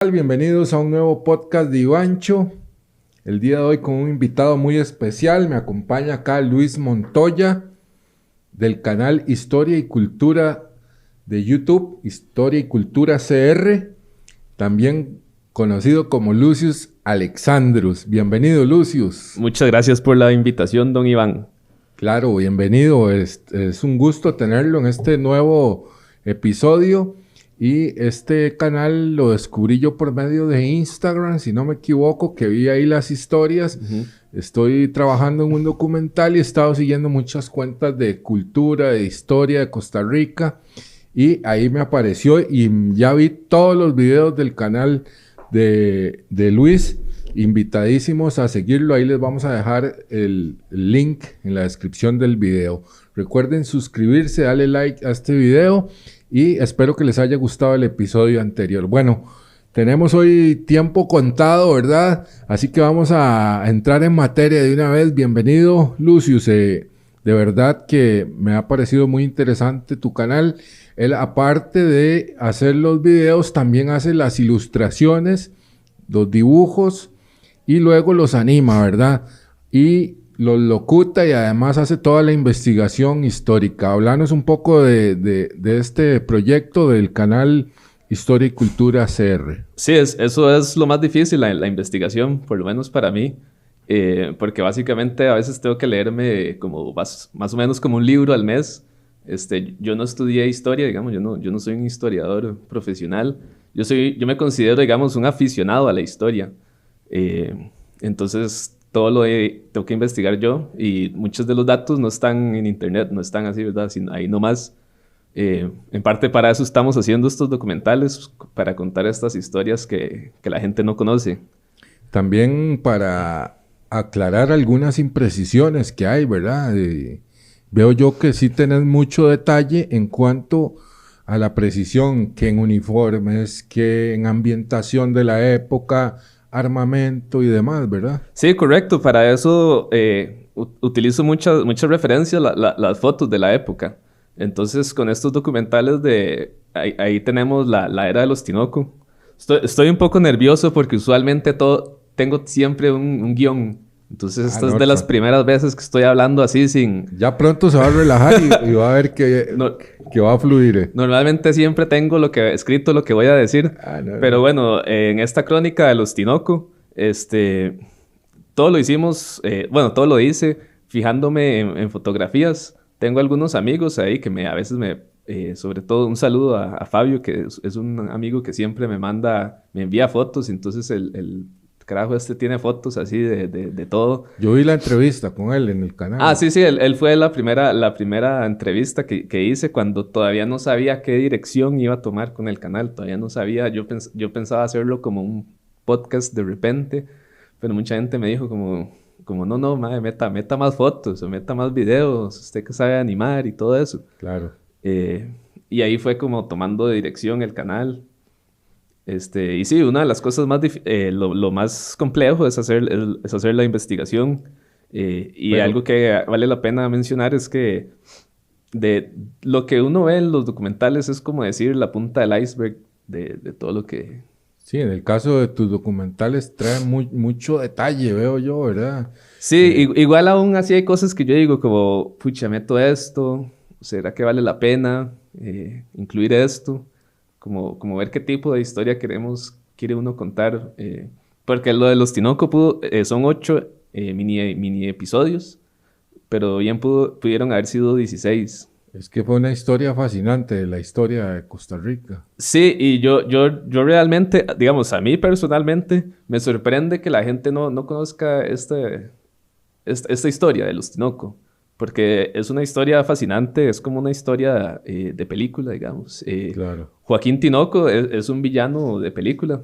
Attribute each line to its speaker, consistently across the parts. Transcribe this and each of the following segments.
Speaker 1: Bienvenidos a un nuevo podcast de Ivancho. El día de hoy con un invitado muy especial. Me acompaña acá Luis Montoya del canal Historia y Cultura de YouTube, Historia y Cultura CR, también conocido como Lucius Alexandrus. Bienvenido, Lucius.
Speaker 2: Muchas gracias por la invitación, don Iván.
Speaker 1: Claro, bienvenido. Es un gusto tenerlo en este nuevo episodio. Y este canal lo descubrí yo por medio de Instagram, si no me equivoco, que vi ahí las historias. Estoy trabajando en un documental y he estado siguiendo muchas cuentas de cultura, de historia de Costa Rica. Y ahí me apareció y ya vi todos los videos del canal de Luis. Invitadísimos a seguirlo. Ahí les vamos a dejar el link en la descripción del video. Recuerden suscribirse, darle like a este video. Y espero que les haya gustado el episodio anterior. Bueno, tenemos hoy tiempo contado, ¿verdad? Así que vamos a entrar en materia de una vez. Bienvenido, Lucius. De verdad que me ha parecido muy interesante tu canal. Él, aparte de hacer los videos, también hace las ilustraciones, los dibujos y luego los anima, ¿verdad? Y los locuta y además hace toda la investigación histórica. Háblanos un poco de este proyecto del canal Historia y Cultura CR.
Speaker 2: Sí, eso es lo más difícil, la investigación, por lo menos para mí. Porque básicamente a veces tengo que leerme como más o menos como un libro al mes. Yo no estudié historia, digamos, yo no soy un historiador profesional. Yo me considero, digamos, un aficionado a la historia. Entonces tengo que investigar yo y muchos de los datos no están en internet, no están así, ¿verdad? Ahí nomás. En parte para eso estamos haciendo estos documentales, para contar estas historias que la gente no conoce.
Speaker 1: También para aclarar algunas imprecisiones que hay, ¿verdad? Veo yo que sí tenés mucho detalle en cuanto a la precisión, que en uniformes, que en ambientación de la época, armamento y demás, ¿verdad?
Speaker 2: Sí, correcto. Para eso utilizo muchas referencias, las fotos de la época. Entonces, con estos documentales ahí tenemos la era de los Tinoco. Estoy un poco nervioso porque usualmente tengo siempre un guión. Entonces, esta es de las primeras veces que estoy hablando así sin...
Speaker 1: Ya pronto se va a relajar y va a ver que va a fluir.
Speaker 2: Normalmente siempre tengo escrito lo que voy a decir. Pero bueno, en esta crónica de los Tinoco, todo lo hicimos... todo lo hice fijándome en fotografías. Tengo algunos amigos ahí que a veces sobre todo un saludo a Fabio, que es un amigo que siempre me envía fotos. Entonces el carajo tiene fotos así de todo.
Speaker 1: Yo vi la entrevista con él en el canal.
Speaker 2: Ah, sí, él fue la primera entrevista que hice cuando todavía no sabía qué dirección iba a tomar con el canal. Todavía no sabía, yo pensaba hacerlo como un podcast de repente, pero mucha gente me dijo como no, madre, meta más fotos o meta más videos, usted que sabe animar y todo eso.
Speaker 1: Claro.
Speaker 2: Y ahí fue como tomando dirección el canal. Y sí, una de las cosas lo más complejo es hacer la investigación. Algo que vale la pena mencionar es que de lo que uno ve en los documentales es como decir la punta del iceberg de todo lo que...
Speaker 1: Sí, en el caso de tus documentales trae mucho detalle, veo yo, ¿verdad?
Speaker 2: Sí, igual aún así hay cosas que yo digo como, pucha, meto esto, ¿será que vale la pena incluir esto? Como ver qué tipo de historia quiere uno contar. Porque lo de los Tinoco son 8 mini episodios, pero bien pudieron haber sido 16.
Speaker 1: Es que fue una historia fascinante de la historia de Costa Rica.
Speaker 2: Sí, y yo realmente, digamos, a mí personalmente, me sorprende que la gente no conozca esta historia de los Tinoco. Porque es una historia fascinante, es como una historia de película, digamos.
Speaker 1: Claro.
Speaker 2: Joaquín Tinoco es un villano de película.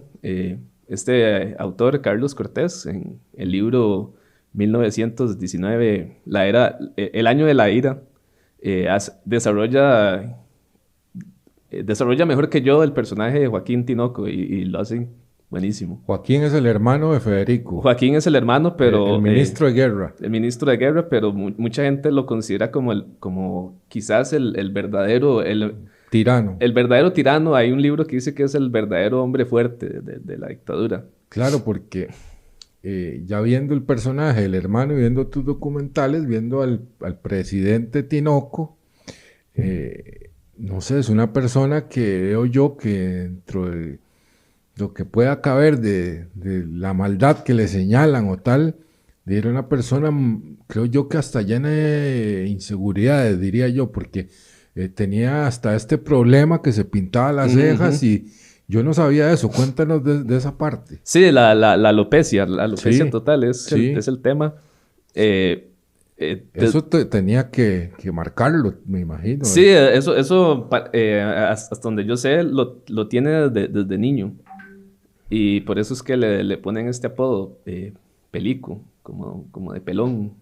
Speaker 2: Autor, Carlos Cortés, en el libro 1919, el año de la ira, desarrolla mejor que yo el personaje de Joaquín Tinoco y lo hacen buenísimo.
Speaker 1: Joaquín es el hermano de Federico.
Speaker 2: Joaquín es el hermano, pero...
Speaker 1: El ministro de guerra.
Speaker 2: El ministro de guerra, pero mucha gente lo considera como quizás el verdadero,
Speaker 1: Tirano.
Speaker 2: El verdadero tirano, hay un libro que dice que es el verdadero hombre fuerte de la dictadura.
Speaker 1: Claro, porque ya viendo el personaje, el hermano, y viendo tus documentales, viendo al presidente Tinoco, no sé, es una persona que veo yo que dentro de lo que pueda caber de la maldad que le señalan o tal, era una persona, creo yo que hasta llena de inseguridades, diría yo, porque tenía hasta este problema que se pintaba las cejas y yo no sabía eso. Cuéntanos de esa parte.
Speaker 2: Sí, la alopecia
Speaker 1: Sí,
Speaker 2: total es,
Speaker 1: sí.
Speaker 2: es el tema.
Speaker 1: Eso tenía que marcarlo, me imagino.
Speaker 2: Sí, eso hasta donde yo sé, lo tiene desde niño. Y por eso es que le ponen este apodo, Pelico, como de pelón.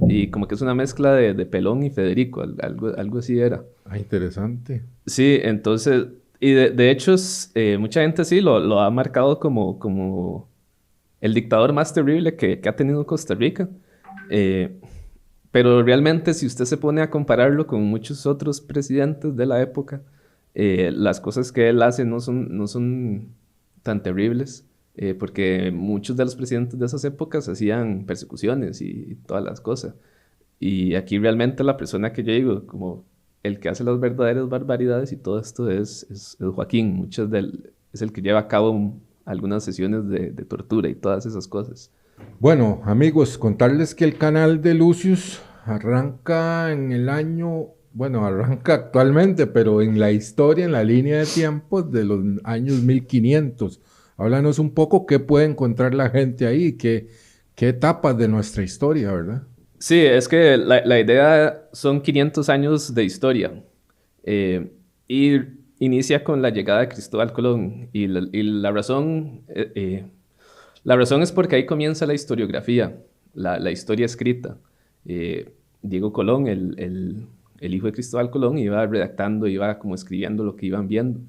Speaker 2: Y como que es una mezcla de Pelón y Federico, algo así era.
Speaker 1: Ah, interesante.
Speaker 2: Sí, entonces, y de hecho, mucha gente sí lo ha marcado como el dictador más terrible que ha tenido Costa Rica. Pero realmente, si usted se pone a compararlo con muchos otros presidentes de la época, las cosas que él hace no son tan terribles, porque muchos de los presidentes de esas épocas hacían persecuciones y todas las cosas. Y aquí realmente la persona que yo digo, como el que hace las verdaderas barbaridades y todo esto es Joaquín. Es el que lleva a cabo algunas sesiones de tortura y todas esas cosas.
Speaker 1: Bueno, amigos, contarles que el canal de Lucius arranca en el año, bueno, arranca actualmente, pero en la historia, en la línea de tiempos de los años 1500. Háblanos un poco qué puede encontrar la gente ahí, qué etapas de nuestra historia, ¿verdad?
Speaker 2: Sí, es que la idea son 500 años de historia. Y inicia con la llegada de Cristóbal Colón. Y la razón es porque ahí comienza la historiografía, la historia escrita. Diego Colón, el hijo de Cristóbal Colón, iba redactando, iba como escribiendo lo que iban viendo.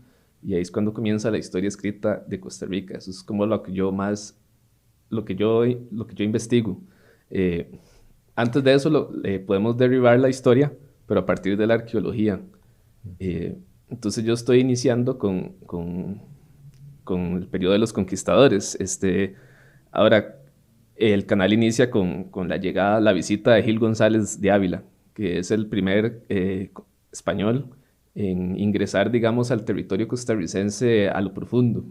Speaker 2: Y ahí es cuando comienza la historia escrita de Costa Rica. Eso es como lo que yo investigo. Antes de eso podemos derribar la historia, pero a partir de la arqueología. Entonces yo estoy iniciando con el periodo de los conquistadores. Ahora, el canal inicia con la visita de Gil González de Ávila, que es el primer español en ingresar, digamos, al territorio costarricense a lo profundo,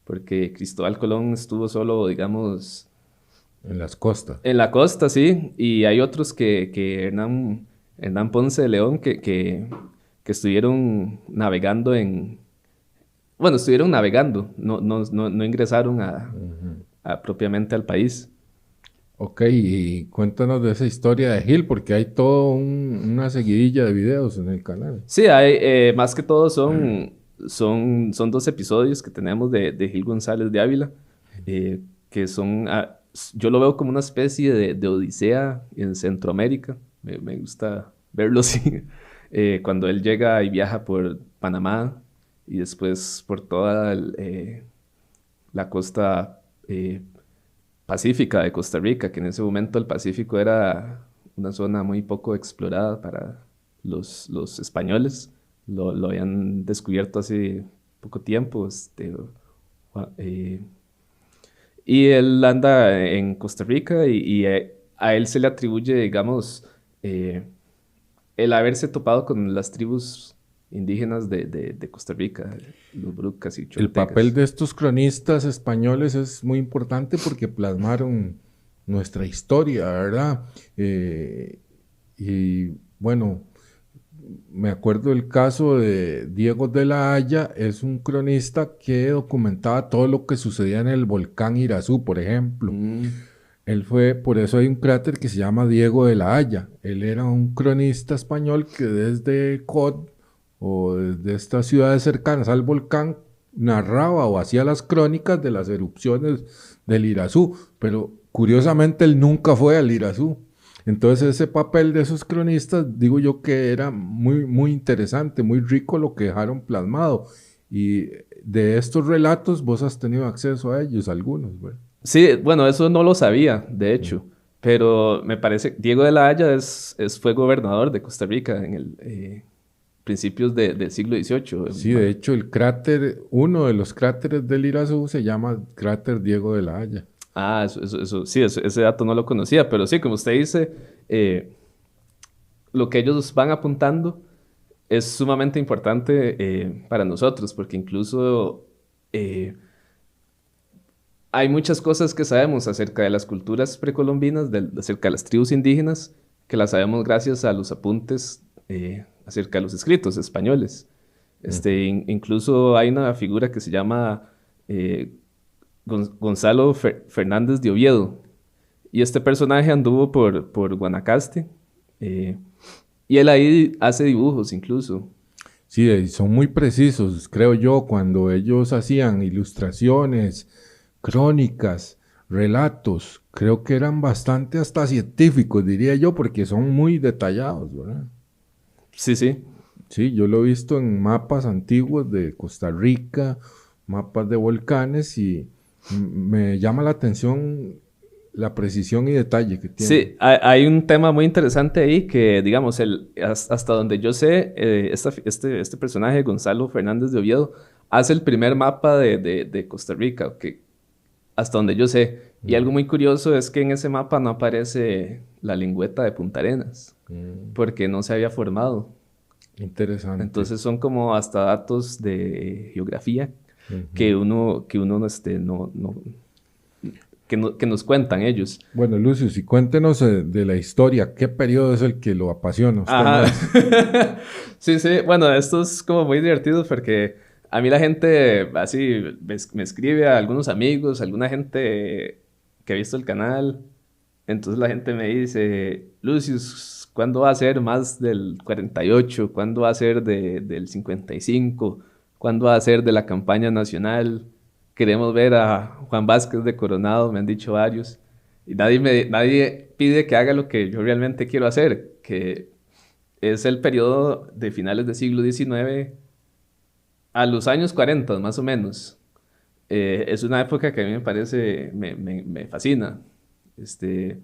Speaker 2: porque Cristóbal Colón estuvo solo, digamos...
Speaker 1: En las costas.
Speaker 2: En la costa, sí, y hay otros que Hernán Ponce de León que estuvieron navegando estuvieron navegando, no ingresaron propiamente al país.
Speaker 1: Ok, y cuéntanos de esa historia de Gil, porque hay toda una seguidilla de videos en el canal.
Speaker 2: Sí, hay, más que todo son 2 episodios que tenemos de Gil González de Ávila, que son, yo lo veo como una especie de odisea en Centroamérica, me gusta verlo así, cuando él llega y viaja por Panamá y después por toda la costa pacífica de Costa Rica, que en ese momento el Pacífico era una zona muy poco explorada para los españoles. Lo habían descubierto hace poco tiempo. Y él anda en Costa Rica y a él se le atribuye, digamos, el haberse topado con las tribus indígenas de Costa Rica, los brucas y choltecas.
Speaker 1: El papel de estos cronistas españoles es muy importante porque plasmaron nuestra historia, ¿verdad? Y bueno, me acuerdo del caso de Diego de la Haya, es un cronista que documentaba todo lo que sucedía en el volcán Irazú, por ejemplo. Él fue, por eso hay un cráter que se llama Diego de la Haya. Él era un cronista español que desde Cod o desde estas ciudades cercanas al volcán narraba o hacía las crónicas de las erupciones del Irazú, pero curiosamente él nunca fue al Irazú. Entonces ese papel de esos cronistas, digo yo que era muy, muy interesante, muy rico lo que dejaron plasmado. Y de estos relatos vos has tenido acceso a ellos, algunos, ¿verdad?
Speaker 2: Sí, bueno, eso no lo sabía, de hecho, pero me parece, Diego de la Haya fue gobernador de Costa Rica principios del siglo XVIII.
Speaker 1: Sí, de hecho, uno de los cráteres del Irazú se llama cráter Diego de la Haya.
Speaker 2: Ah, sí, ese dato no lo conocía, pero sí, como usted dice, lo que ellos van apuntando es sumamente importante para nosotros, porque incluso hay muchas cosas que sabemos acerca de las culturas precolombinas, acerca de las tribus indígenas, que las sabemos gracias a los apuntes acerca de los escritos españoles. Incluso hay una figura que se llama Gonzalo Fernández de Oviedo, y este personaje anduvo por Guanacaste, y él ahí hace dibujos incluso.
Speaker 1: Sí, son muy precisos, creo yo, cuando ellos hacían ilustraciones, crónicas, relatos, creo que eran bastante hasta científicos, diría yo, porque son muy detallados, ¿verdad?
Speaker 2: Sí, sí.
Speaker 1: Sí, yo lo he visto en mapas antiguos de Costa Rica, mapas de volcanes, y me llama la atención la precisión y detalle que tiene.
Speaker 2: Sí, hay un tema muy interesante ahí que, digamos, hasta donde yo sé, este personaje, Gonzalo Fernández de Oviedo, hace el primer mapa de Costa Rica, que hasta donde yo sé. Y algo muy curioso es que en ese mapa no aparece la lengüeta de Punta Arenas, porque no se había formado.
Speaker 1: Interesante.
Speaker 2: Entonces son como hasta datos de geografía que uno que nos cuentan ellos.
Speaker 1: Bueno, Lucius, y cuéntenos de la historia. ¿Qué periodo es el que lo apasiona usted
Speaker 2: más? Sí, bueno, esto es como muy divertido porque a mí la gente así me escribe, a algunos amigos, alguna gente que ha visto el canal. Entonces la gente me dice, Lucius, ¿cuándo va a ser más del 48? ¿Cuándo va a ser del 55? ¿Cuándo va a ser de la campaña nacional? Queremos ver a Juan Vázquez de Coronado, me han dicho varios. Y nadie pide que haga lo que yo realmente quiero hacer, que es el periodo de finales del siglo XIX a los años 40, más o menos. Es una época que a mí me parece, me fascina. Tal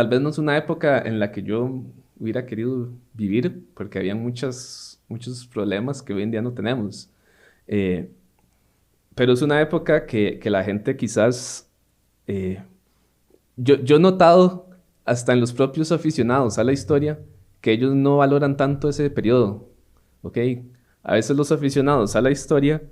Speaker 2: vez no es una época en la que yo hubiera querido vivir, porque había muchos problemas que hoy en día no tenemos. Pero es una época que la gente quizás... yo he notado, hasta en los propios aficionados a la historia, que ellos no valoran tanto ese periodo, ¿ok? A veces los aficionados a la historia,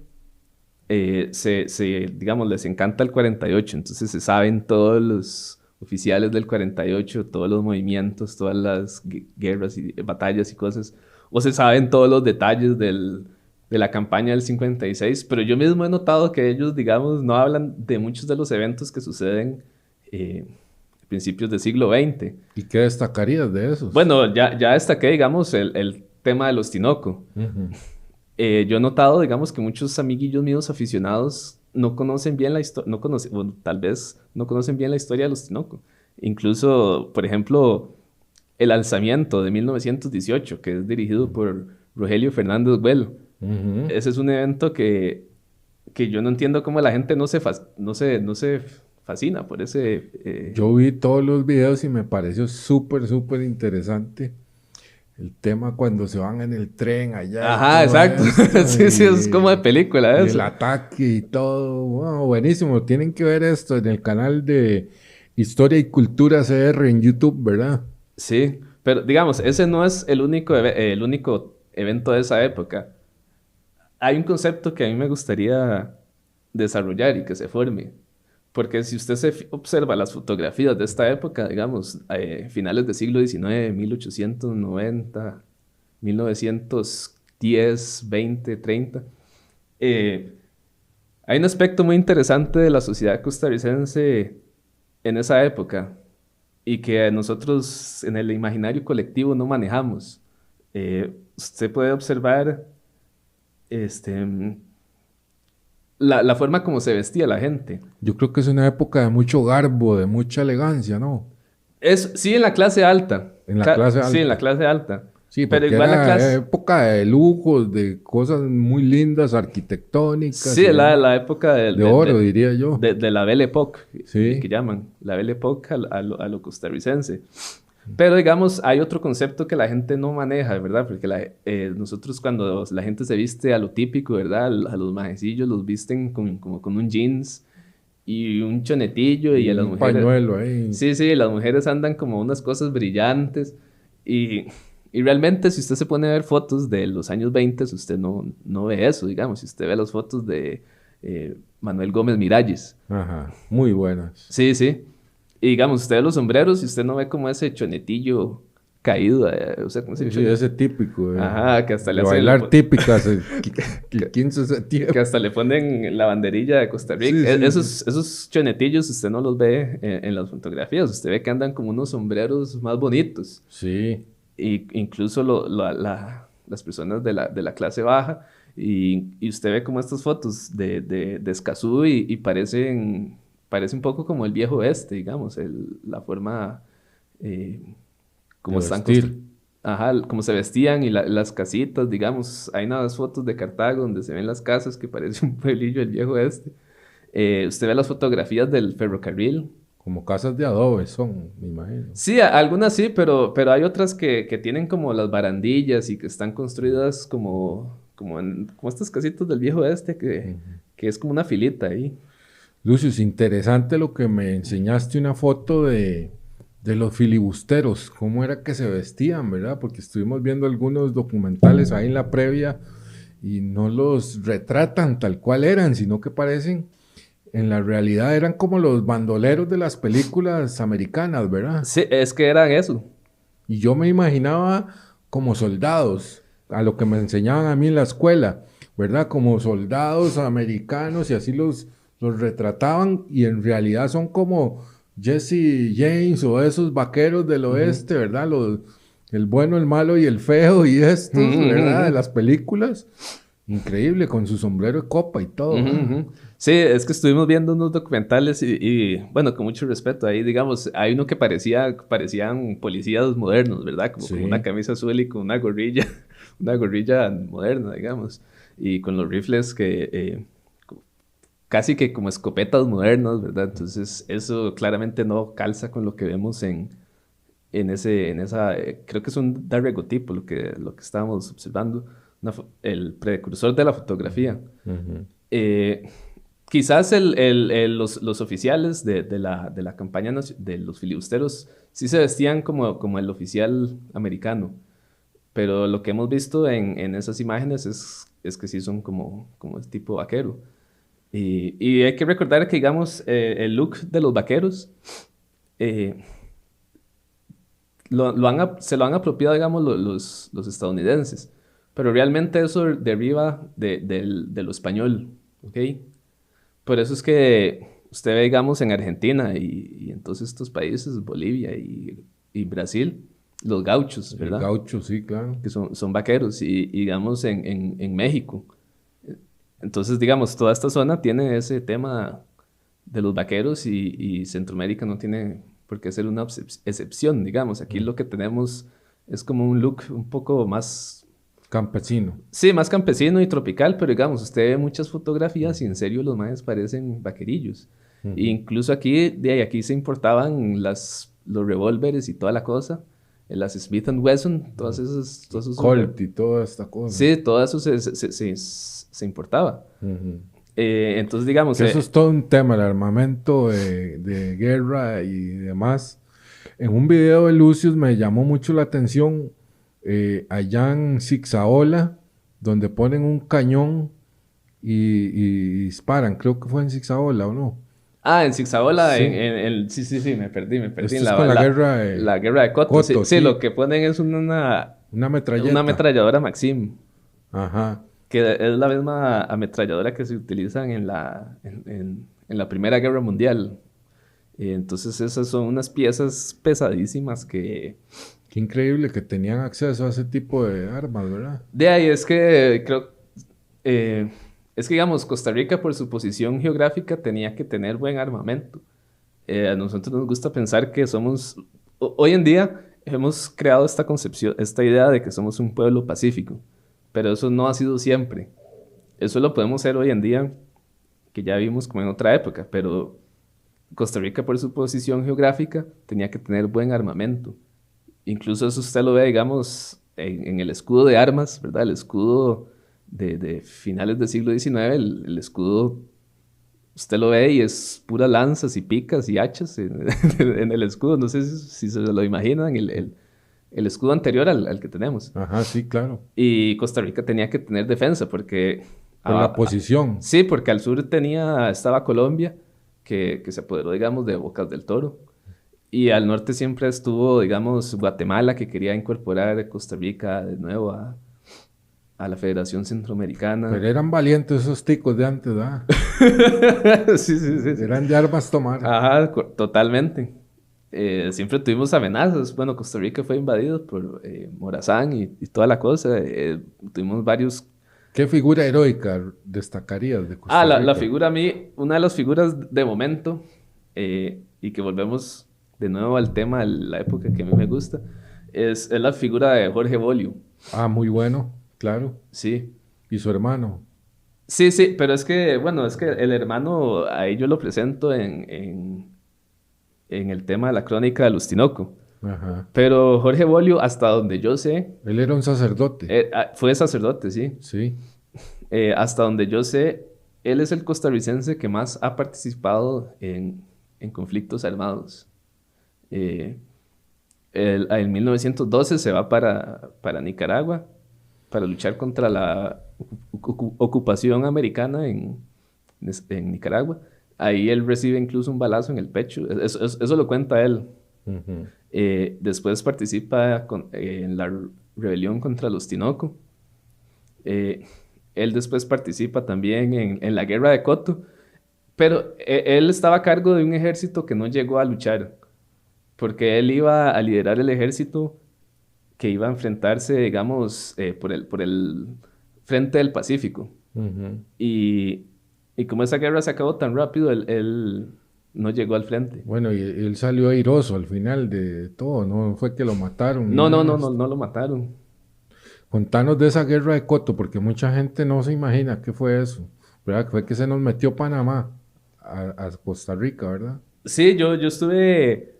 Speaker 2: digamos, les encanta el 48, entonces se saben todos los oficiales del 48, todos los movimientos, todas las guerras y batallas y cosas, o se saben todos los detalles de la campaña del 56, pero yo mismo he notado que ellos, digamos, no hablan de muchos de los eventos que suceden a principios del siglo XX.
Speaker 1: ¿Y qué destacarías de esos?
Speaker 2: Bueno, ya destaqué, digamos, el tema de los Tinoco. Yo he notado, digamos, que muchos amiguillos míos aficionados no conocen bien la historia, bueno, tal vez no conocen bien la historia de los Tinoco. Incluso, por ejemplo, el alzamiento de 1918, que es dirigido por Rogelio Fernández Well. Ese es un evento que yo no entiendo cómo la gente no se fascina por ese...
Speaker 1: Yo vi todos los videos y me pareció súper interesante. El tema cuando se van en el tren allá.
Speaker 2: Ajá, exacto. Sí, es como de película eso.
Speaker 1: El ataque y todo. Wow, buenísimo. Tienen que ver esto en el canal de Historia y Cultura CR en YouTube, ¿verdad?
Speaker 2: Sí, pero digamos, ese no es el único evento de esa época. Hay un concepto que a mí me gustaría desarrollar y que se forme. Porque si usted se observa las fotografías de esta época, digamos, finales del siglo XIX, 1890, 1910, 20, 30, hay un aspecto muy interesante de la sociedad costarricense en esa época y que nosotros en el imaginario colectivo no manejamos. Usted puede observar la forma como se vestía la gente.
Speaker 1: Yo creo que es una época de mucho garbo, de mucha elegancia, ¿no?
Speaker 2: Sí, en la clase alta.
Speaker 1: En la clase alta.
Speaker 2: Sí, en la clase alta.
Speaker 1: Sí, pero igual era la clase... época de lujos, de cosas muy lindas, arquitectónicas.
Speaker 2: Sí, la época
Speaker 1: de oro, diría yo.
Speaker 2: De la Belle Époque,
Speaker 1: sí.
Speaker 2: que llaman. La Belle Époque a lo costarricense. Pero digamos, hay otro concepto que la gente no maneja, ¿verdad? Porque nosotros cuando la gente se viste a lo típico, ¿verdad? A los majecillos los visten como con un jeans y un chonetillo y a
Speaker 1: Y
Speaker 2: las
Speaker 1: un
Speaker 2: mujeres...
Speaker 1: pañuelo ahí.
Speaker 2: Sí, sí, las mujeres andan como unas cosas brillantes y, y realmente si usted se pone a ver fotos de los años 20, usted no ve eso, digamos. Si usted ve las fotos de Manuel Gómez Miralles.
Speaker 1: Ajá, muy buenas.
Speaker 2: Sí, sí. Y digamos, usted ve los sombreros y usted no ve como ese chonetillo caído, o sea, como ese
Speaker 1: Sí, sí, ese típico
Speaker 2: Ajá, que hasta
Speaker 1: de
Speaker 2: le hacen...
Speaker 1: bailar típicas el 15 de septiembre.
Speaker 2: Que hasta le ponen la banderilla de Costa Rica.
Speaker 1: Sí, sí,
Speaker 2: Esos chonetillos usted no los ve en las fotografías. Usted ve que andan como unos sombreros más bonitos.
Speaker 1: sí.
Speaker 2: Y incluso las personas de la clase baja. Y usted ve como estas fotos de Escazú y parece un poco como el viejo oeste, digamos. La forma eh,
Speaker 1: De
Speaker 2: como están
Speaker 1: vestir.
Speaker 2: Ajá, como se vestían y las casitas, digamos, hay unas fotos de Cartago donde se ven las casas que parece un pueblillo del viejo oeste. Usted ve las fotografías del ferrocarril.
Speaker 1: Como casas de adobe son, me imagino.
Speaker 2: Sí, algunas sí, pero hay otras que tienen como las barandillas y que están construidas como estas casitas del viejo oeste que es como una filita ahí.
Speaker 1: Lucio, es interesante lo que me enseñaste una foto de los filibusteros, cómo era que se vestían, ¿verdad? Porque estuvimos viendo algunos documentales ahí en la previa y no los retratan tal cual eran, sino que parecen, en la realidad eran como los bandoleros de las películas americanas, ¿verdad?
Speaker 2: Sí, es que eran eso.
Speaker 1: Y yo me imaginaba como soldados, a lo que me enseñaban a mí en la escuela, ¿verdad? Como soldados americanos y así los retrataban y en realidad son como Jesse James o esos vaqueros del
Speaker 2: Ujú.
Speaker 1: oeste, ¿verdad? El bueno, el malo y el feo y estos,
Speaker 2: Ujú, ujú,
Speaker 1: ¿verdad? De
Speaker 2: ujú.
Speaker 1: las películas. Increíble, con su sombrero de copa y todo,
Speaker 2: Ujú,
Speaker 1: ¿verdad?
Speaker 2: ujú. Sí, es que estuvimos viendo unos documentales bueno, con mucho respeto, ahí digamos, hay uno que parecían policías modernos, ¿verdad? Como con una
Speaker 1: Sí.
Speaker 2: camisa azul y con una gorrilla, una gorrilla moderna, digamos, y con los rifles casi que como escopetas modernas, ¿verdad? Entonces, eso claramente no calza con lo que vemos creo que es un daguerrotipo lo que estábamos observando, el precursor de la fotografía.
Speaker 1: Ujú.
Speaker 2: Eh, Quizás los oficiales de la campaña de los filibusteros sí se vestían como el oficial americano, pero lo que hemos visto en esas imágenes es que sí son como el tipo vaquero. Y hay que recordar que, digamos, el look de los vaqueros eh, se lo han apropiado, digamos, los estadounidenses, pero realmente eso deriva de lo español, ¿ok? Por eso es que usted ve, digamos, en Argentina y en todos estos países, Bolivia y Brasil, los gauchos,
Speaker 1: El
Speaker 2: ¿verdad?
Speaker 1: gaucho, sí, claro.
Speaker 2: Que son vaqueros. Y digamos, en México. Entonces, digamos, toda esta zona tiene ese tema de los vaqueros y Centroamérica no tiene por qué ser una excepción, digamos. Aquí
Speaker 1: Mm.
Speaker 2: lo que tenemos es como un look un poco más.
Speaker 1: Campesino.
Speaker 2: Sí, más campesino y tropical, pero digamos, usted ve muchas fotografías y en serio los maes parecen vaquerillos. E
Speaker 1: Ujú.
Speaker 2: incluso aquí se importaban los revólveres y toda la cosa, las Smith Wesson, todos esos
Speaker 1: Colt y toda esta cosa.
Speaker 2: sí, todo eso se importaba.
Speaker 1: Ujú.
Speaker 2: Entonces, digamos,
Speaker 1: Que eso es todo un tema, el armamento de guerra y demás. En un video de Lucius me llamó mucho la atención allá en Zixaola, donde ponen un cañón y disparan. Creo que fue en Zixaola, ¿o no?
Speaker 2: en Zigzagola,
Speaker 1: Sí.
Speaker 2: sí, sí, sí, me perdí en
Speaker 1: Esto es con la guerra de
Speaker 2: la guerra de Coto. Sí,
Speaker 1: Coto,
Speaker 2: sí, lo
Speaker 1: sí.
Speaker 2: que ponen es
Speaker 1: Una
Speaker 2: una
Speaker 1: metralleta.
Speaker 2: ametralladora Maxim.
Speaker 1: Ajá.
Speaker 2: Que es la misma ametralladora que se utilizan en la Primera Guerra Mundial. Entonces esas son unas piezas pesadísimas que...
Speaker 1: Qué increíble que tenían acceso a ese tipo de armas, ¿verdad?
Speaker 2: De ahí es que es que digamos, Costa Rica por su posición geográfica tenía que tener buen armamento. A nosotros nos gusta pensar que hoy en día hemos creado esta concepción, esta idea de que somos un pueblo pacífico, pero eso no ha sido siempre. Eso lo podemos hacer hoy en día, que ya vimos como en otra época, pero Costa Rica por su posición geográfica tenía que tener buen armamento. incluso eso usted lo ve, digamos, en el escudo de armas, ¿verdad? El escudo de finales del siglo XIX, el escudo, usted lo ve y es puras lanzas y picas y hachas en el escudo. No sé si se lo imaginan, el escudo anterior al que tenemos.
Speaker 1: Ajá, sí, claro.
Speaker 2: Y Costa Rica tenía que tener defensa porque...
Speaker 1: Por la posición.
Speaker 2: Sí, porque al sur estaba Colombia, que se apoderó, digamos, de Bocas del Toro. Y al norte siempre estuvo, digamos, Guatemala, que quería incorporar Costa Rica de nuevo a la Federación Centroamericana.
Speaker 1: Pero eran valientes esos ticos de antes, ¿verdad?
Speaker 2: Sí, sí, sí.
Speaker 1: Eran de armas tomar.
Speaker 2: Ajá, totalmente. Siempre tuvimos amenazas. Bueno, Costa Rica fue invadido por Morazán y toda la cosa. Tuvimos varios...
Speaker 1: ¿Qué figura heroica destacarías de Costa Rica?
Speaker 2: La figura a mí, una de las figuras de momento, y que volvemos de nuevo al tema de la época que a mí me gusta, es la figura de Jorge Bolio.
Speaker 1: Ah, muy bueno, claro.
Speaker 2: Sí.
Speaker 1: ¿Y su hermano?
Speaker 2: Sí, sí, pero es que, bueno, es que el hermano, ahí yo lo presento en el tema de la crónica de Lustinoco.
Speaker 1: Ajá.
Speaker 2: Pero Jorge Bolio, hasta donde yo sé...
Speaker 1: Él era un sacerdote.
Speaker 2: Fue sacerdote, sí.
Speaker 1: Sí.
Speaker 2: Hasta donde yo sé, él es el costarricense que más ha participado en conflictos armados. En 1912 se va para Nicaragua para luchar contra la ocupación americana en Nicaragua. Ahí él recibe incluso un balazo en el pecho. Eso lo cuenta él.
Speaker 1: Uh-huh.
Speaker 2: Después participa en la rebelión contra los Tinoco. Él después participa también en la guerra de Coto. Pero él estaba a cargo de un ejército que no llegó a luchar. Porque él iba a liderar el ejército que iba a enfrentarse, digamos, por el frente del Pacífico.
Speaker 1: Uh-huh.
Speaker 2: Y como esa guerra se acabó tan rápido, él no llegó al frente.
Speaker 1: Bueno, y él salió airoso al final de todo, no fue que lo mataron.
Speaker 2: No lo mataron.
Speaker 1: Contanos de esa guerra de Coto, porque mucha gente no se imagina qué fue eso, ¿verdad? Que fue que se nos metió Panamá a Costa Rica, ¿verdad?
Speaker 2: Sí, yo estuve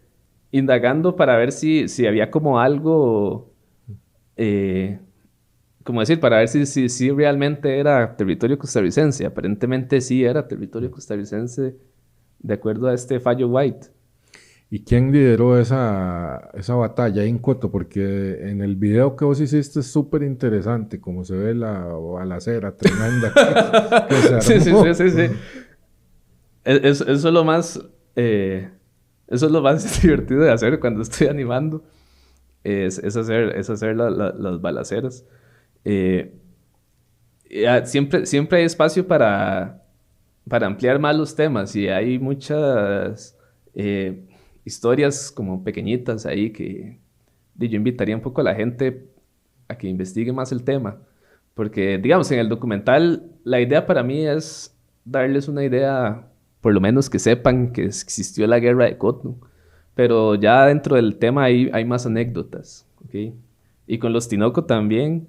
Speaker 2: indagando para ver si había como algo, como decir, para ver si realmente era territorio costarricense. Aparentemente sí era territorio costarricense, de acuerdo a este fallo White.
Speaker 1: ¿Y quién lideró esa batalla ahí en Coto? Porque en el video que vos hiciste es súper interesante, como se ve la balacera tremenda que se armó.
Speaker 2: Sí. Eso es lo más, eso es lo más divertido de hacer cuando estoy animando, es hacer las balaceras. Siempre hay espacio para ampliar más los temas y hay muchas historias como pequeñitas ahí que yo invitaría un poco a la gente a que investigue más el tema. Porque, digamos, en el documental la idea para mí es darles una idea, por lo menos que sepan que existió la guerra de Coto. Pero ya dentro del tema hay más anécdotas, ¿ok? Y con los Tinoco también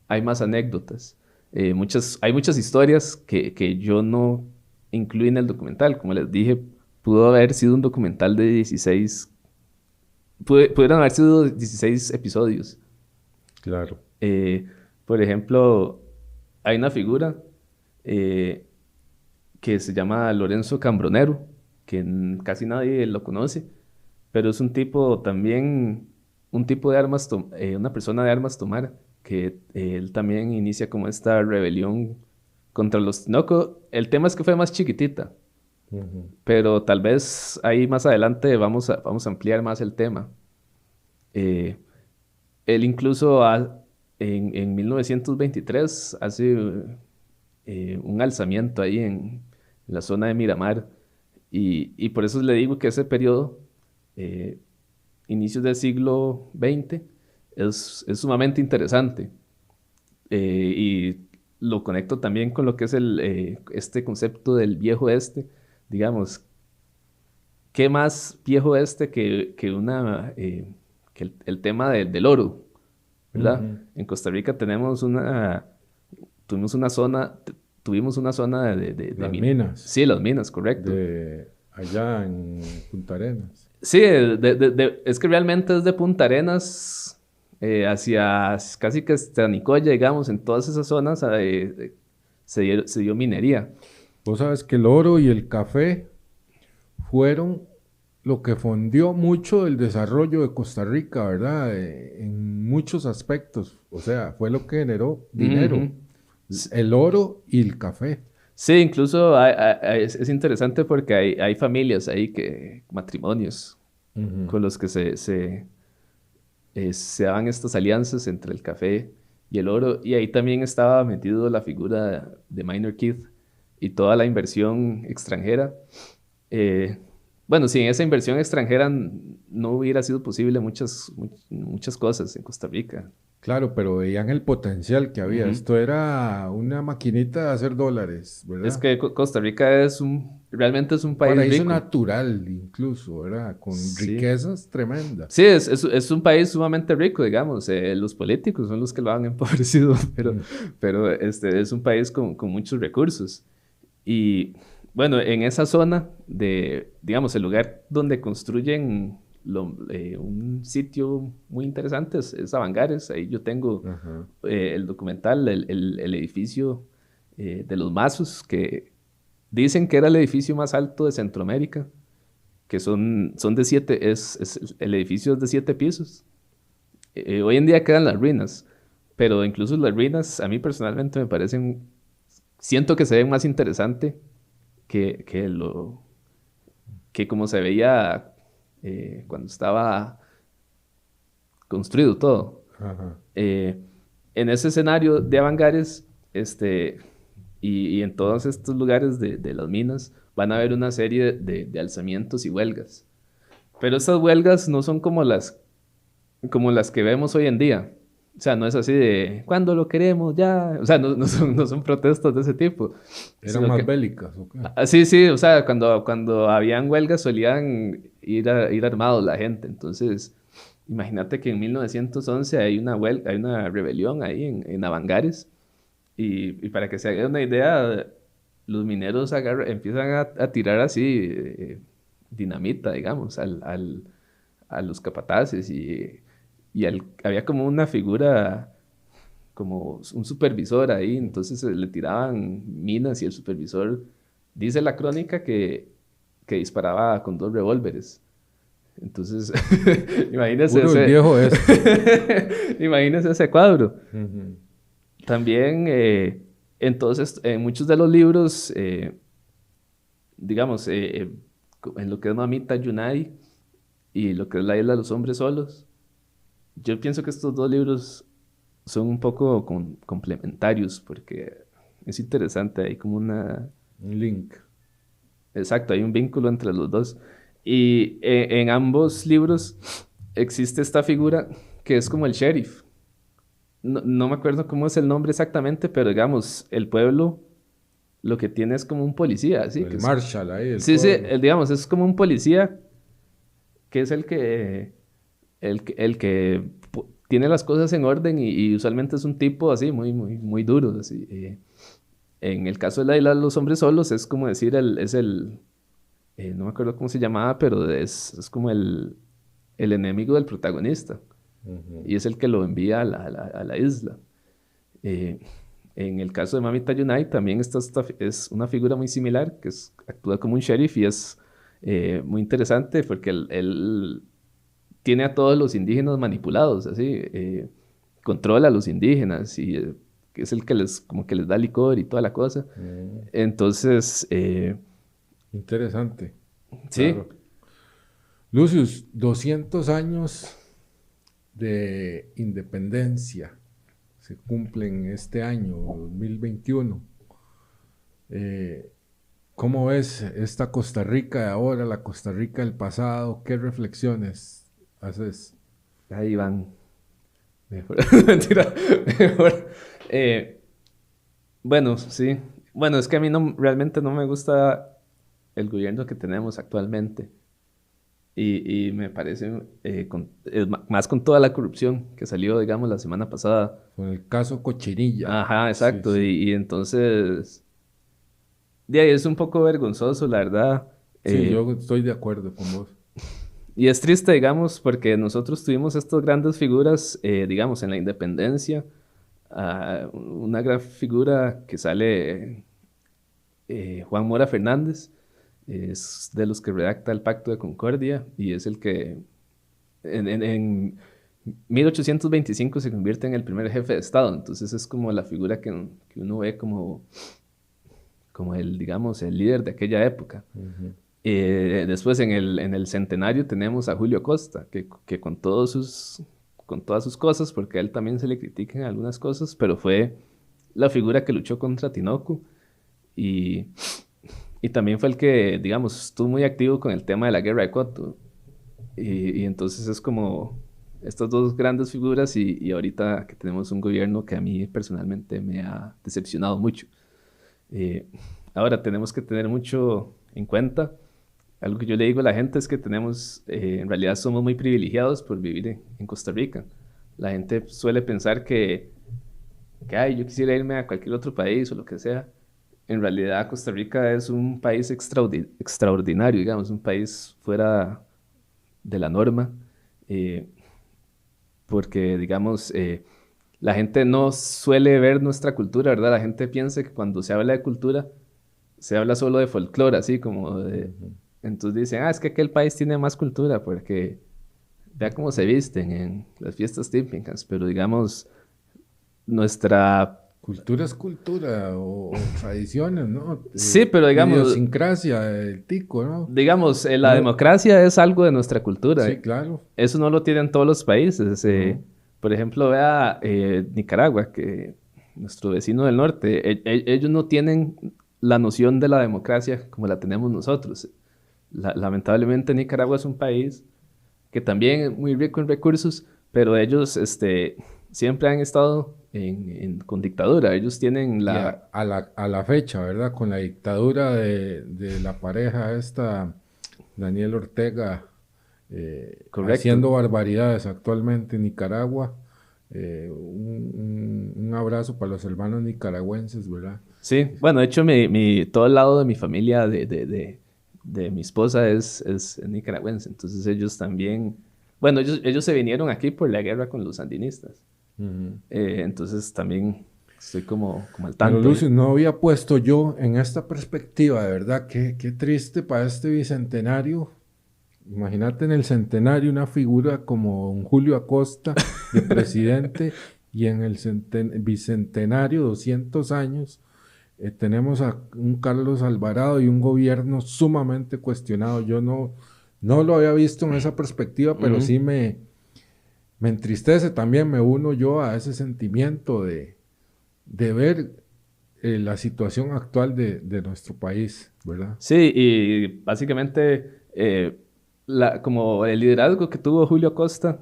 Speaker 2: hay más anécdotas. Hay muchas historias que yo no incluí en el documental. Como les dije, pudo haber sido un documental de 16... Pudieron haber sido 16 episodios.
Speaker 1: Claro.
Speaker 2: Por ejemplo, hay una figura que se llama Lorenzo Cambronero, que casi nadie lo conoce, pero es un tipo también, un tipo de armas, una persona de armas tomar, que él también inicia como esta rebelión contra los Tinoco. El tema es que fue más chiquitita, pero tal vez ahí más adelante vamos a ampliar más el tema. Él incluso en 1923 hace un alzamiento ahí en la zona de Miramar, y por eso le digo que ese periodo, inicios del siglo XX, es sumamente interesante. Y lo conecto también con lo que es este concepto del viejo oeste. Digamos, ¿qué más viejo oeste que el tema del oro? ¿Verdad? En Costa Rica tuvimos una zona
Speaker 1: de las minas.
Speaker 2: Sí, las minas, correcto.
Speaker 1: Allá en Punta Arenas.
Speaker 2: Sí, es que realmente es de Punta Arenas hacia casi que hasta Nicoya, digamos, en todas esas zonas se dio minería.
Speaker 1: Vos sabes que el oro y el café fueron lo que fondió mucho el desarrollo de Costa Rica, ¿verdad? En muchos aspectos. O sea, fue lo que generó dinero.
Speaker 2: Ujú.
Speaker 1: El oro y el café.
Speaker 2: Sí, incluso es interesante porque hay familias ahí matrimonios,
Speaker 1: Ujú.
Speaker 2: con los que se daban estas alianzas entre el café y el oro. Y ahí también estaba metido la figura de Minor Keith y toda la inversión extranjera. Eh, bueno, sin esa inversión extranjera no hubiera sido posible muchas cosas en Costa Rica.
Speaker 1: Claro, pero veían el potencial que había.
Speaker 2: Ujú.
Speaker 1: Esto era una maquinita de hacer dólares,
Speaker 2: Es
Speaker 1: ¿verdad?
Speaker 2: que Costa Rica realmente es un
Speaker 1: Un
Speaker 2: país
Speaker 1: paraíso
Speaker 2: rico.
Speaker 1: natural, incluso, ¿verdad? Con
Speaker 2: Sí.
Speaker 1: riquezas tremendas.
Speaker 2: Sí, es un país sumamente rico, digamos. Los políticos son los que lo han empobrecido,
Speaker 1: Mm.
Speaker 2: pero es un país con muchos recursos. Y bueno, en esa zona digamos, el lugar donde construyen un sitio muy interesante es Avangares. Ahí yo tengo
Speaker 1: Ajá.
Speaker 2: el documental, el edificio de los Mazos, que dicen que era el edificio más alto de Centroamérica, que son de el edificio es de 7 pisos. Hoy en día quedan las ruinas, pero incluso las ruinas a mí personalmente siento que se ven más interesante que, que, lo, que como se veía cuando estaba construido todo.
Speaker 1: Ajá.
Speaker 2: Eh, en ese escenario de Avangares, y en todos estos lugares de las minas, van a haber una serie de alzamientos y huelgas. Pero estas huelgas no son como las que vemos hoy en día. O sea, no es así de, ¿cuándo lo queremos? Ya. O sea, no son protestas de ese tipo,
Speaker 1: ¿Eran
Speaker 2: sino
Speaker 1: más
Speaker 2: que
Speaker 1: bélicas o qué?
Speaker 2: Sí, sí, o sea, cuando habían huelgas solían ir armados la gente. Entonces, imagínate que en 1911 hay una huelga, hay una rebelión ahí en Avangares. Y para que se haga una idea, los mineros empiezan a tirar así dinamita, digamos, a los capataces. Y había como una figura, como un supervisor ahí, entonces le tiraban minas y el supervisor dice la crónica que disparaba con 2 revólveres. Entonces, imagínese
Speaker 1: Puro el viejo este.
Speaker 2: imagínese ese cuadro.
Speaker 1: Ujú.
Speaker 2: También, entonces, en muchos de los libros, digamos, en lo que es Mamita Yunai y lo que es La Isla de los Hombres Solos, yo pienso que estos dos libros son un poco complementarios porque es interesante, hay como
Speaker 1: Un link.
Speaker 2: exacto, hay un vínculo entre los dos. Y en ambos libros existe esta figura que es como el sheriff. No me acuerdo cómo es el nombre exactamente, pero digamos, el pueblo lo que tiene es como un policía, así
Speaker 1: El Marshall ahí del
Speaker 2: sí, sí,
Speaker 1: pueblo.
Speaker 2: digamos, es como un policía que es el que tiene las cosas en orden y usualmente es un tipo así, muy, muy, muy duro, así. En el caso de la isla de los hombres solos es como decir, no me acuerdo cómo se llamaba, pero es como el enemigo del protagonista
Speaker 1: Ujú.
Speaker 2: y es el que lo envía a la isla. Eh, en el caso de Mamita Yunai también es una figura muy similar, actúa como un sheriff y es muy interesante porque él tiene a todos los indígenas manipulados, así, controla a los indígenas y es el que como que les da licor y toda la cosa.
Speaker 1: Mm.
Speaker 2: Entonces,
Speaker 1: Interesante.
Speaker 2: sí,
Speaker 1: Claro. Lucius, 200 años de independencia se cumplen este año, 2021. Eh, ¿Cómo ves esta Costa Rica de ahora, la Costa Rica del pasado? ¿Qué reflexiones haces?
Speaker 2: ahí van. Mejor. Mentira, mejor. Eh, bueno, sí. Bueno, es que a mí realmente no me gusta el gobierno que tenemos actualmente. Y me parece, más con toda la corrupción que salió, digamos, la semana pasada.
Speaker 1: Con el caso Cochinilla.
Speaker 2: Ajá,
Speaker 1: Sí,
Speaker 2: exacto.
Speaker 1: sí.
Speaker 2: Y entonces, de ahí es un poco vergonzoso, la verdad.
Speaker 1: Sí,
Speaker 2: Eh,
Speaker 1: yo estoy de acuerdo con vos.
Speaker 2: Y es triste, digamos, porque nosotros tuvimos estas grandes figuras, digamos, en la independencia. Una gran figura que sale, Juan Mora Fernández, es de los que redacta el Pacto de Concordia y es el que en 1825 se convierte en el primer jefe de Estado. Entonces es como la figura que uno ve como el, digamos, el líder de aquella época. Después en el centenario tenemos a Julio Costa, que con todas sus cosas, porque a él también se le critican algunas cosas, pero fue la figura que luchó contra Tinoco y también fue el que, digamos, estuvo muy activo con el tema de la guerra de Coto. Y entonces es como estas dos grandes figuras y ahorita que tenemos un gobierno que a mí personalmente me ha decepcionado mucho. Ahora tenemos que tener mucho en cuenta. Algo que yo le digo a la gente es que en realidad somos muy privilegiados por vivir en Costa Rica. La gente suele pensar que ay, yo quisiera irme a cualquier otro país o lo que sea. En realidad Costa Rica es un país extraordinario, digamos, un país fuera de la norma, porque, digamos, la gente no suele ver nuestra cultura, ¿verdad? La gente piensa que cuando se habla de cultura, se habla solo de folclore, así como de... Entonces dicen, es que aquel país tiene más cultura porque vea cómo se visten en las fiestas típicas, pero digamos, nuestra...
Speaker 1: Cultura es cultura o tradiciones, ¿no?
Speaker 2: Sí, pero digamos...
Speaker 1: Idiosincrasia, el tico, ¿no?
Speaker 2: Digamos, la democracia es algo de nuestra cultura.
Speaker 1: Sí, claro.
Speaker 2: Eso no lo tienen todos los países. Por ejemplo, vea Nicaragua, que nuestro vecino del norte, ellos no tienen la noción de la democracia como la tenemos nosotros. Lamentablemente Nicaragua es un país que también es muy rico en recursos, pero ellos siempre han estado con dictadura. Ellos tienen
Speaker 1: a la fecha, ¿verdad? Con la dictadura de la pareja esta, Daniel Ortega, haciendo barbaridades actualmente en Nicaragua. Un abrazo para los hermanos nicaragüenses, ¿verdad?
Speaker 2: Sí, bueno, de hecho todo el lado de mi familia, de mi esposa es nicaragüense, entonces ellos también, bueno, ellos se vinieron aquí por la guerra con los sandinistas. Entonces también estoy como al tanto.
Speaker 1: Pero Lucio, no había puesto yo en esta perspectiva, de verdad, qué triste para este bicentenario. Imagínate en el centenario una figura como un Julio Acosta de presidente y en el bicentenario, 200 años, tenemos a un Carlos Alvarado y un gobierno sumamente cuestionado. Yo no lo había visto en esa perspectiva, pero sí me entristece también, me uno yo a ese sentimiento de ver la situación actual de nuestro país, ¿verdad?
Speaker 2: Sí, y básicamente como el liderazgo que tuvo Julio Acosta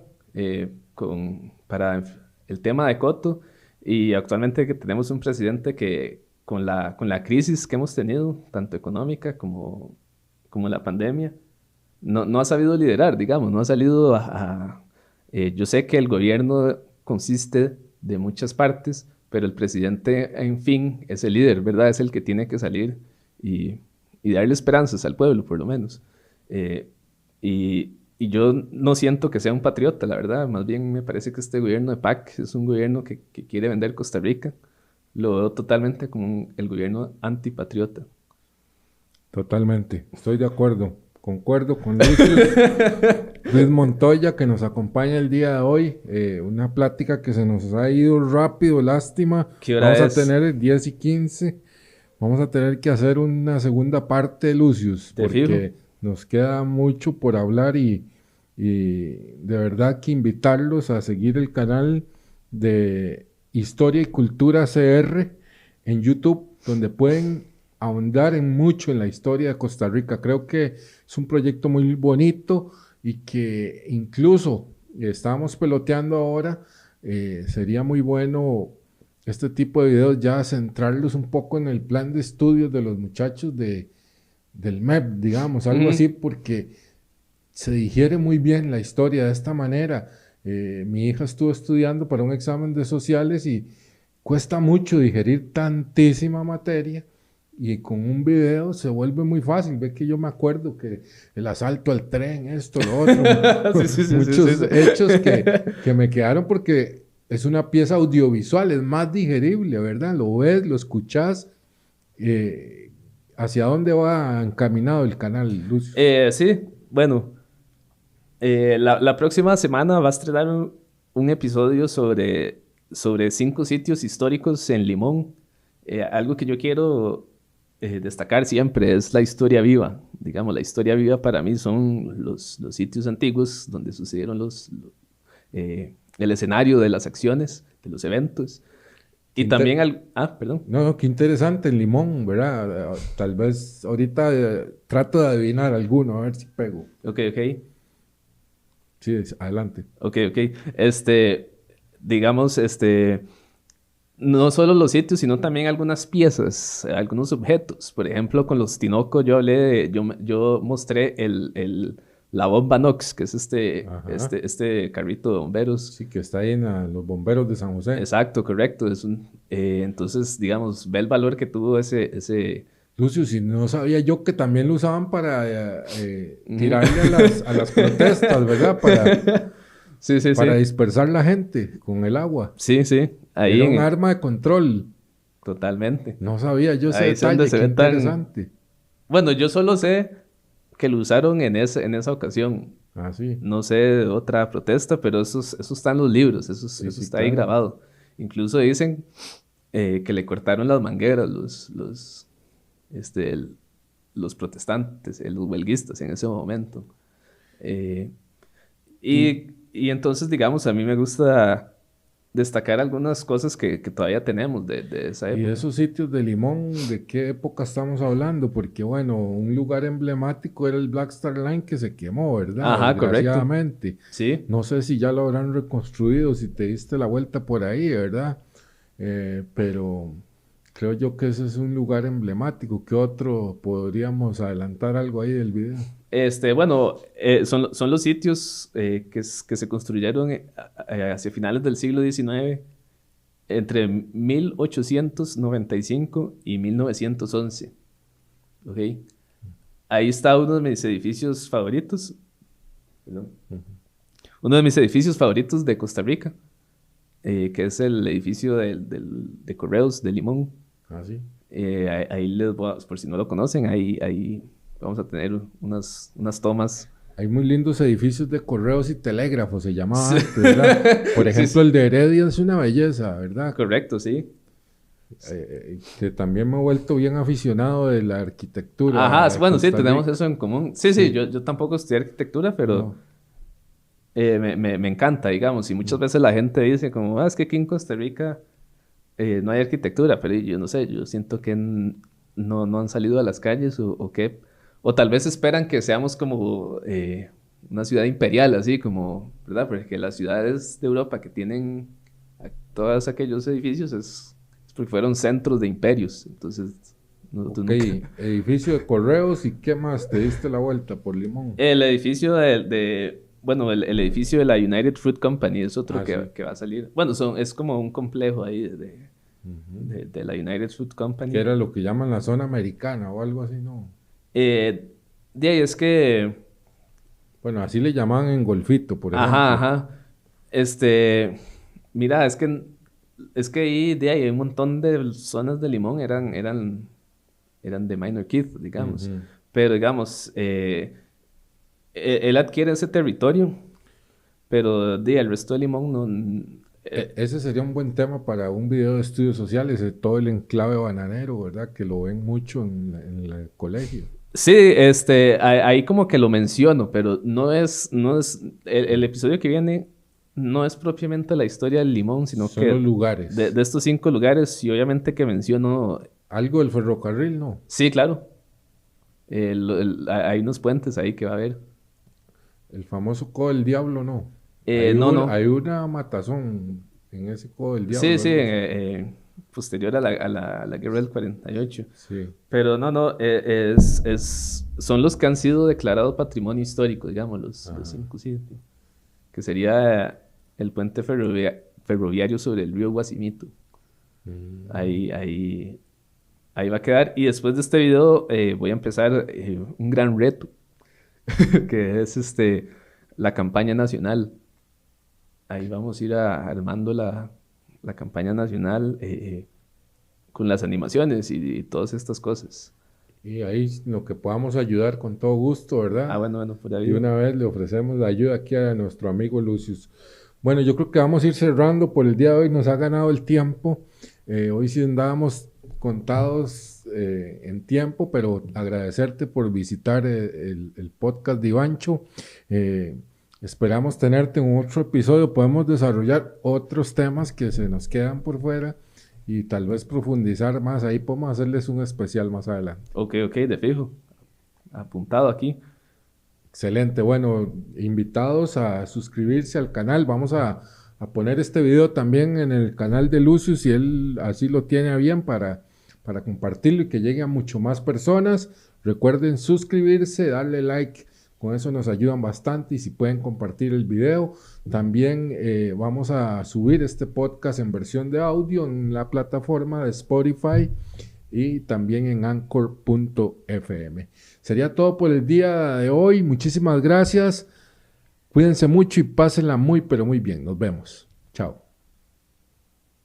Speaker 2: para el tema de Coto y actualmente que tenemos un presidente que con la crisis que hemos tenido, tanto económica como la pandemia, no ha sabido liderar, digamos, no ha salido yo sé que el gobierno consiste de muchas partes, pero el presidente, en fin, es el líder, ¿verdad? Es el que tiene que salir y darle esperanzas al pueblo, por lo menos. Y yo no siento que sea un patriota, la verdad. Más bien me parece que este gobierno de PAC es un gobierno que quiere vender Costa Rica. Lo veo totalmente como el gobierno antipatriota.
Speaker 1: Totalmente, estoy de acuerdo. Concuerdo con Luis Montoya, que nos acompaña el día de hoy. Una plática que se nos ha ido rápido, lástima.
Speaker 2: ¿Qué hora
Speaker 1: Vamos a tener 10:15. Vamos a tener que hacer una segunda parte, Lucius, porque nos queda mucho por hablar y de verdad que invitarlos a seguir el canal de Historia y Cultura CR en YouTube, donde pueden ahondar mucho en la historia de Costa Rica. Creo que es un proyecto muy bonito y que incluso estábamos peloteando ahora, sería muy bueno este tipo de videos ya centrarlos un poco en el plan de estudios de los muchachos del MEP, digamos, algo así, porque se digiere muy bien la historia de esta manera. Mi hija estuvo estudiando para un examen de sociales y cuesta mucho digerir tantísima materia. y con un video se vuelve muy fácil. Ve que yo me acuerdo que el asalto al tren, esto, lo otro, muchos hechos que me quedaron porque es una pieza audiovisual, es más digerible, ¿verdad? Lo ves, lo escuchas. ¿Hacia dónde va encaminado el canal, Lucio?
Speaker 2: Sí, bueno, la próxima semana va a estrenar un episodio sobre 5 sitios históricos en Limón. Algo que yo quiero destacar siempre es la historia viva. Digamos, la historia viva para mí son los sitios antiguos donde sucedieron el escenario de las acciones, de los eventos. Y también perdón.
Speaker 1: No, qué interesante el Limón, ¿verdad? Tal vez ahorita trato de adivinar alguno, a ver si pego.
Speaker 2: Ok.
Speaker 1: Sí, adelante.
Speaker 2: Ok. Digamos, no solo los sitios, sino también algunas piezas, algunos objetos. Por ejemplo, con los Tinoco yo mostré la bomba Nox, que es este carrito de bomberos.
Speaker 1: Sí, que está ahí en los bomberos de San José.
Speaker 2: Exacto, correcto. Entonces, digamos, ve el valor que tuvo ese...
Speaker 1: Lucio, si no sabía yo que también lo usaban para tirarle a las protestas, ¿verdad? Para dispersar la gente con el agua.
Speaker 2: Sí.
Speaker 1: Ahí era un arma de control.
Speaker 2: Totalmente.
Speaker 1: No sabía yo ese detalle, qué interesante.
Speaker 2: Bueno, yo solo sé que lo usaron en esa ocasión.
Speaker 1: Sí.
Speaker 2: No sé de otra protesta, pero eso está en los libros, eso está ahí grabado. Incluso dicen que le cortaron las mangueras los protestantes, los huelguistas en ese momento. Y entonces, digamos, a mí me gusta destacar algunas cosas que todavía tenemos de esa época.
Speaker 1: ¿Y esos sitios de Limón, de qué época estamos hablando? Porque, bueno, un lugar emblemático era el Black Star Line que se quemó, ¿verdad?
Speaker 2: Ajá,
Speaker 1: desgraciadamente.
Speaker 2: Correcto. Sí.
Speaker 1: No sé si ya lo habrán reconstruido, si te diste la vuelta por ahí, ¿verdad? Pero creo yo que ese es un lugar emblemático. ¿Qué otro podríamos adelantar algo ahí del video?
Speaker 2: Bueno, son los sitios que se construyeron hacia finales del siglo XIX, entre 1895 y 1911. ¿Ok? Ahí está uno de mis edificios favoritos. Perdón. Uno de mis edificios favoritos de Costa Rica, que es el edificio de Correos de Limón.
Speaker 1: Sí.
Speaker 2: Ahí les voy por si no lo conocen, ahí vamos a tener unas tomas.
Speaker 1: Hay muy lindos edificios de correos y telégrafos, se llamaba antes, ¿verdad? Por ejemplo, el de Heredia es una belleza, ¿verdad?
Speaker 2: Correcto, sí.
Speaker 1: Que también me he vuelto bien aficionado de la arquitectura.
Speaker 2: Ajá, bueno, sí, tenemos eso en común. Sí, yo tampoco estudié arquitectura, pero me encanta, digamos. Y muchas veces la gente dice como, es que aquí en Costa Rica no hay arquitectura, pero yo no sé, yo siento que no han salido a las calles o qué. O tal vez esperan que seamos como una ciudad imperial, así como, ¿verdad? Porque las ciudades de Europa que tienen todos aquellos edificios es porque fueron centros de imperios. Entonces,
Speaker 1: edificio de correos, ¿y qué más? ¿Te diste la vuelta por Limón?
Speaker 2: El edificio el edificio de la United Fruit Company es otro que va a salir. Bueno, es como un complejo ahí de la United Fruit Company.
Speaker 1: Que era lo que llaman la zona americana o algo así, ¿no?
Speaker 2: De ahí es que...
Speaker 1: Bueno, así le llamaban en Golfito, por ejemplo.
Speaker 2: Ajá. Mira, es que ahí de ahí un montón de zonas de Limón eran de Minor Keith, digamos. Pero, digamos, él adquiere ese territorio, pero el resto de Limón no...
Speaker 1: Ese sería un buen tema para un video de estudios sociales, todo el enclave bananero, ¿verdad? Que lo ven mucho en el colegio.
Speaker 2: Sí, ahí como que lo menciono, pero no es el episodio que viene no es propiamente la historia del Limón, sino
Speaker 1: son los lugares.
Speaker 2: De estos 5 lugares, y obviamente que menciono...
Speaker 1: Algo del ferrocarril, ¿no?
Speaker 2: Sí, claro. Hay unos puentes ahí que va a haber.
Speaker 1: El famoso Codo del Diablo, ¿no?
Speaker 2: No.
Speaker 1: Hay una matazón en ese Codo del Diablo.
Speaker 2: Sí, posterior a la guerra del 48.
Speaker 1: Sí.
Speaker 2: Pero no, son los que han sido declarados patrimonio histórico, digamos, los 5 sitios. Que sería el puente ferroviario sobre el río Guasimito. Ahí Ahí va a quedar. Y después de este video voy a empezar un gran reto, que es la campaña nacional. Ahí vamos a ir armando la campaña nacional con las animaciones y todas estas cosas.
Speaker 1: Y ahí lo que podamos ayudar con todo gusto, ¿verdad?
Speaker 2: Ah, bueno, por ahí.
Speaker 1: Y una vez le ofrecemos la ayuda aquí a nuestro amigo Lucius. Bueno, yo creo que vamos a ir cerrando por el día de hoy. Nos ha ganado el tiempo. Hoy sí andábamos contados en tiempo, pero agradecerte por visitar el podcast de Ivancho. Esperamos tenerte en otro episodio. Podemos desarrollar otros temas que se nos quedan por fuera y tal vez profundizar más. Ahí podemos hacerles un especial más adelante.
Speaker 2: Ok, de fijo. Apuntado aquí.
Speaker 1: Excelente. Bueno, invitados a suscribirse al canal. Vamos a poner este video también en el canal de Lucius si él así lo tiene a bien para compartirlo y que llegue a mucho más personas. Recuerden suscribirse, darle like. Con eso nos ayudan bastante y si pueden compartir el video. También vamos a subir este podcast en versión de audio en la plataforma de Spotify y también en anchor.fm. Sería todo por el día de hoy. Muchísimas gracias. Cuídense mucho y pásenla muy, pero muy bien. Nos vemos. Chao.